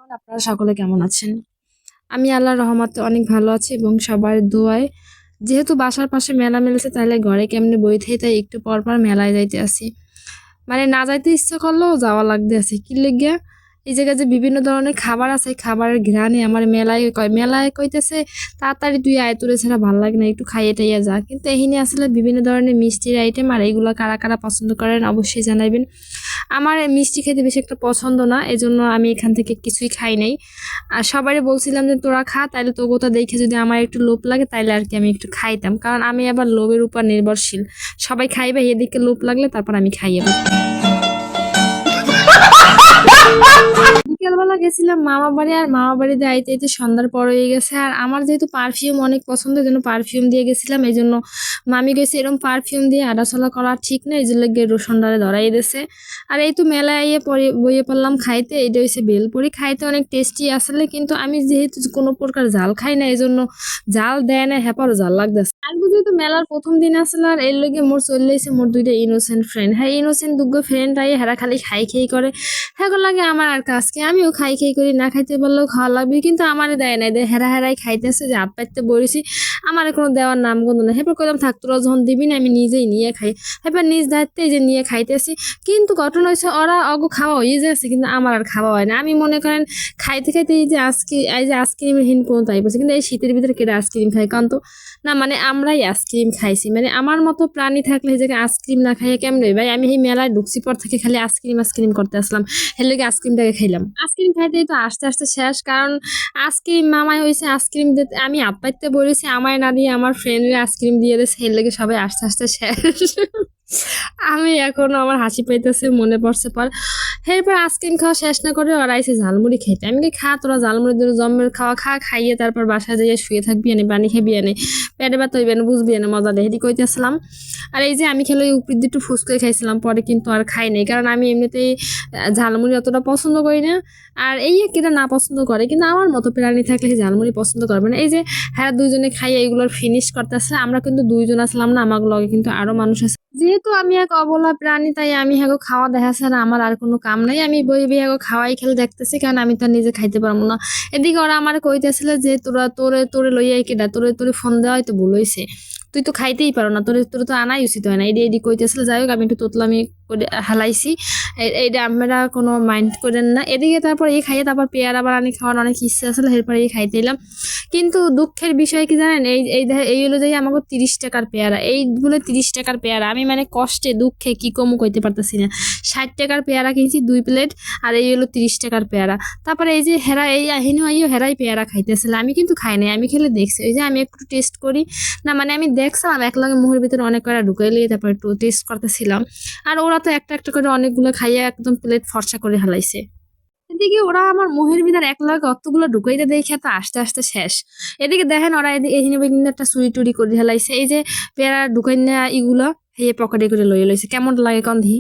Everyone, আপনারা সকলে কেমন আছেন? আমি আল্লাহর রহমতে অনেক ভালো আছি এবং সবার দোয়ায়। যেহেতু বাসার পাশে মেলা মিলছে, তাহলে ঘরে কেমনে বই থাই, তাই একটু পর পর মেলায় যাইতে আসি। মানে না যাইতে ইচ্ছা করলেও যাওয়া লাগতে আছে। কি লেগিয়া এই জায়গায় যে বিভিন্ন ধরনের খাবার আছে, খাবারের ঘ্রাণে আমার মেলায় কইতেছে তাড়াতাড়ি তুই আয়, তোরে ছাড়া ভাল লাগে না, একটু খাইয়ে টাইয়া যা। কিন্তু এখানে আসলে বিভিন্ন ধরনের মিষ্টির আইটেম, আর এইগুলো কারা কারা পছন্দ করেন অবশ্যই জানাবেন। আমার মিষ্টি খেতে বেশি একটা পছন্দ না, এজন্য আমি এখান থেকে কিছুই খাই নাই। আর সবারই বলছিলাম যে তোরা খা, তাইলে তোগোটা দেখে যদি আমার একটু লোভ লাগে তাইলে আর কি আমি একটু খাইতাম, কারণ আমি আবার লোভের উপর নির্ভরশীল। সবাই খাইবে, এদিকে লোভ লাগলে তারপর আমি খাইয়ে। বিকেলবেলা গেছিলাম মামা বাড়ি, আর মামা বাড়িতে আইতে আইতে সন্ধ্যার পর হয়ে গেছে। আর আমার যেহেতু পারফিউম অনেক পছন্দ, এই জন্য পারফিউম দিয়ে গেছিলাম। এই জন্য মামি গেছে এরকম পারফিউম দিয়ে আড়াচলা করা ঠিক না, এই জন্য গিয়ে রসুনডারে ধরাই দিয়েছে। আর এই তো মেলায় আইয়ে পরে বইয়ে পড়লাম খাইতে। এইটা হচ্ছে বেলপুরি, খাইতে অনেক টেস্টি আসলে, কিন্তু আমি যেহেতু কোনো প্রকার জাল খাই না, এই জন্য জাল দেয় না, হ্যাপারও জাল লাগতেছে। আর যেহেতু মেলার প্রথম দিন আসলে, আর এর লগে মোর চলে এসে মোর দুইটা ইনোসেন্ট ফ্রেন্ড। হ্যাঁ, ইনোসেন্ট দুগ্গো ফ্রেন্ড আইয়ে হেরা খালি খাই খেই করে। হ্যাঁ লাগে আমার আর কাজকে, আমিও খাই খাই করি, না খাইতে পারলেও খাওয়া লাগবে, কিন্তু আমারে দেয় নাই, দেয় হেরাই খাইতেছে, যে হাত পাইতে বলেছি আমার কোনো দেওয়ার নাম গন্ধ না। হেপর কইলাম থাক, তোরা যখন দিবি না আমি নিজেই নিয়ে খাই। হেপর নিজ দায়িত্বে যে নিয়ে খাইতেছি। কিন্তু ঘটনা হচ্ছে ওরা অগো খাওয়া হয়ে যাচ্ছে, কিন্তু আমার আর খাওয়া হয় না। আমি মনে করেন খাইতে খাইতে এই যে আইসক্রিমের হিন পর্যন্ত আইপড়ছে, কিন্তু এই শীতের ভিতরে কেটে আইসক্রিম খাই কারণ তো না, মানে আমরাই আইসক্রিম খাইছি। মানে আমার মতো প্রাণী থাকলে এই জায়গায় আইসক্রিম না খাইয়ে কেমন ভাই। আমি এই মেলায় ঢুকছি পর থেকে খালি আইসক্রিম করতে আসলাম, হেলে আইসক্রিমটাকে খাইলাম। আইসক্রিম খাইতে তো আস্তে আস্তে শেষ, কারণ আইসক্রিম মামাই হয়েছে আইসক্রিম দিতে, আমি আপ্পাইতে বলেছি আমায় না দিয়ে আমার ফ্রেন্ডের আইসক্রিম দিয়ে দিয়েছে, হেলে সবাই আস্তে আস্তে শেষ। আমি এখনো আমার হাসি পাইতেছে, মনে পড়ছে পর। এরপর আইসক্রিম খাওয়া শেষ না করে ওরা আইসে ঝালমুড়ি খেতে। আমি কি খা, তোরা ঝালমুড়ি দিয়ে জম্মের খাওয়া খা, খাইয়ে তারপর বাসায় যাইয়ে শুয়ে থাকবি, এনে পানি খাবি, এনে পেটে ব্যথা হইবে না, বুঝবি না মজা দেয়, হেঁটি কইতেছিলাম। আর এই যে আমি খেলে উপর দিয়ে একটু ফুচকাই খাইছিলাম, পরে কিন্তু আর খাই নাই, কারণ আমি এমনিতেই ঝালমুড়ি অতটা পছন্দ করি না। আর এই একটা না পছন্দ করে, কিন্তু আমার মতো প্রাণী থাকলে ঝালমুড়ি পছন্দ করবে না। এই যে হ্যাঁ দুইজনে খাইয়ে এইগুলোর ফিনিশ করতেছে। আমরা কিন্তু দুইজন আসলাম না, আমার লগে কিন্তু আরো মানুষ আছে। যেহেতু আমি এক অবলা প্রাণী, তাই আমি হ্যাগো খাওয়া দেখা ছাড়া আমার আর কোনো কাম নাই। আমি বই বই হ্যাগো খাওয়াই খেলে দেখতেছি, কারণ আমি তো নিজে খাইতে পারবো না। এদিকে ওরা আমার কইতেছিল যে তোরা তোরে তোরে লইয়াই কেডা, তোরে তোরে ফোন দেওয়াই তো ভুল হইছে, তুই তো খাইতেই পারো না, তোরে তোরে তো আনাই উচিত হয় না, এডি কইতেছিল। যাই হোক, আমি একটু তোতলামি করে হালাইছি, এইটা আপনারা কোনো মাইন্ড করেন না। এদিকে তারপর এই খাইয়ে তারপর পেয়ারা বানানি খাওয়ার অনেক ইচ্ছা আসলে, এরপরে এই খাইতে এলাম। কিন্তু দুঃখের বিষয় কি জানেন, এই হলো যে আমাকে 30 টাকার পেয়ারা, এই বলে 30 টাকার পেয়ারা আমি মানে কষ্টে দুঃখে কি কমু কইতে পারতেছি না। 60 টাকার পেয়ারা কিনছি 2 প্লেট, আর এই হলো 30 টাকার পেয়ারা। তারপরে এই যে হেরা এই আহিনু আইও হেরাই পেয়ারা খাইতেছিল, আমি কিন্তু খাই নাই, আমি খেলে দেখছি। ওই যে আমি একটু টেস্ট করি না, মানে আমি দেখছিলাম একলগে মুখের ভিতরে অনেক কয়টা ঢুকাই লিয়ে তারপর একটু টেস্ট করতেছিলাম। আর ওরা তো একটা একটা করে অনেকগুলো খাইয়ে একদম প্লেট ফর্সা করে হালাইছে। এদিকে ওরা আমার মুহের ভিতরে এক লাখ অতগুলো ঢুকাইতে দেখে তো আস্তে আস্তে শেষ। এদিকে দেখেন ওরা এখানে কিন্তু একটা চুরি টুরি করে হেলাইছে, এই যে পেয়ারা ঢুকাই না ইগুলো, হে পকেটে করে লইয়ে লইছে। কেমন লাগে কন্ধি?